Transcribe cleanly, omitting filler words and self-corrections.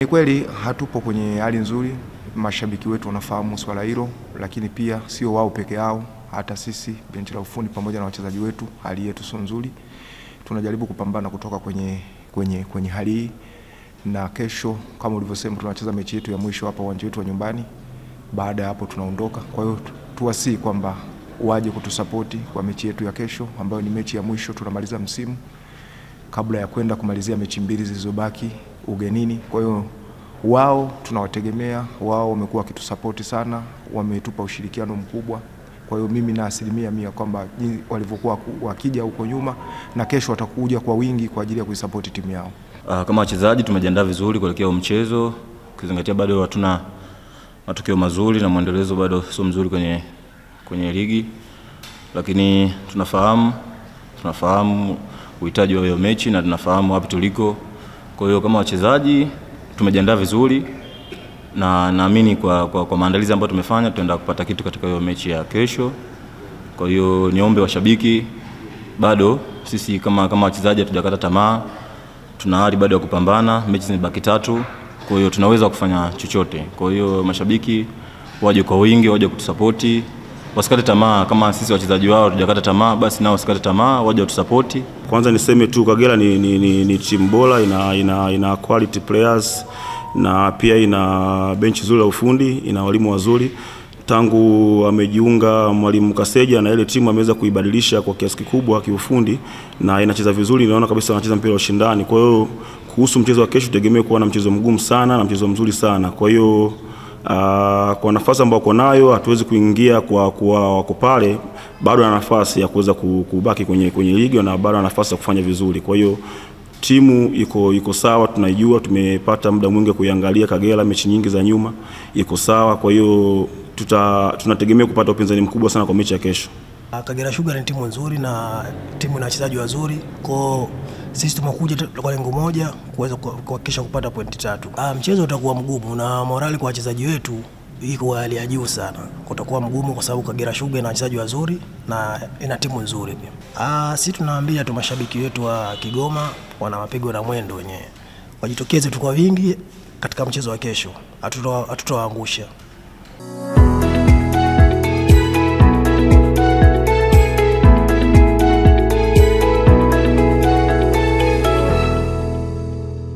Ni kweli hatupo kwenye hali nzuri, mashabiki wetu wanafahamu swala hilo, lakini pia sio wao peke yao, hata sisi benchi la ufundi pamoja na wachezaji wetu hali yetu sio nzuri. Tunajaribu kupambana kutoka kwenye hali hii, na kesho kama ulivyosema tunacheza mechi yetu ya mwisho hapa uwanja wetu wa nyumbani. Baada ya hapo tunaondoka. Kwa hiyo tuwasi kwamba waje kutusapoti kwa mechi yetu ya kesho ambayo ni mechi ya mwisho, tunamaliza msimu kabla ya kwenda kumalizia mechi mbili zilizobaki ugenini. Kwa hiyo wao tunawategemea, wao wamekuwa kitusapoti sana, wametupa ushirikiano mkubwa. Kwa hiyo mimi na 100% kwamba walivyokuwa wakija huko nyuma na kesho watakuja kwa wingi kwa ajili ya kuisapoti timu yao. Kama wachezaji tumejiandaa vizuri kuelekea mchezo, ukizingatia bado hatuna matokeo mazuri na muendelezo bado sio mzuri kwenye ligi, lakini tunafahamu uhitaji wa hiyo mechi na tunafahamu wapi tuliko. Kwa hiyo kama wachezaji tumejiandaa vizuri na naamini kwa maandalizi ambayo tumefanya tutaenda kupata kitu katika hiyo mechi ya kesho. Kwa hiyo niombe washabiki, bado sisi kama wachezaji hatujakata tamaa, tuna hali bado ya kupambana, mechi zimebaki 3, kwa hiyo tunaweza kufanya chochote. Kwa hiyo mashabiki waje kwa wingi, waje kutusapoti, wasikate tamaa. Kama sisi wachezaji wao hatujakata tamaa, basi nao wasikate tamaa, waje kutusapoti. Kwanza niseme tu Kagera ni timu bora, ina quality players na pia ina benchi nzuri la ufundi, ina walimu wazuri. Tangu amejiunga mwalimu Kaseja na ile timu ameweza kuibadilisha kwa kiasi kikubwa kiufundi na inacheza vizuri, naona kabisa wanacheza mpira wa ushindani. Kwa hiyo kuhusu mchezo wa kesho tutegemee kuwa na mchezo mgumu sana na mchezo mzuri sana. Kwa hiyo kwa nafasi ambayo wako nayo hatuwezi kuingia kwa wako pale, bado ana nafasi ya kuweza kubaki kwenye ligi na bado ana nafasi ya kufanya vizuri. Kwa hiyo timu iko sawa, tunaijua, tumepata muda mwingi kuiangalia Kagera mechi nyingi za nyuma, iko sawa. Kwa hiyo tunategemea kupata upinzani mkubwa sana kwa mechi ya kesho. Kagera Sugar ni timu nzuri na timu na wachezaji wazuri. Kwa sisi tumekuja kwa lengo moja, kuweza kuhakikisha kupata pointi 3. Mchezo utakuwa mgumu na morali kwa wachezaji wetu iko hali ya juu sana. Utakuwa mgumu kwa sababu Kagera Sugar ina wachezaji wazuri na ina timu nzuri pia. Sisi tunaambia tu mashabiki wetu wa Kigoma wana mapigo na mwendo wenyewe, wajitokeze tu kwa wingi katika mchezo wa kesho, hatutawaangusha.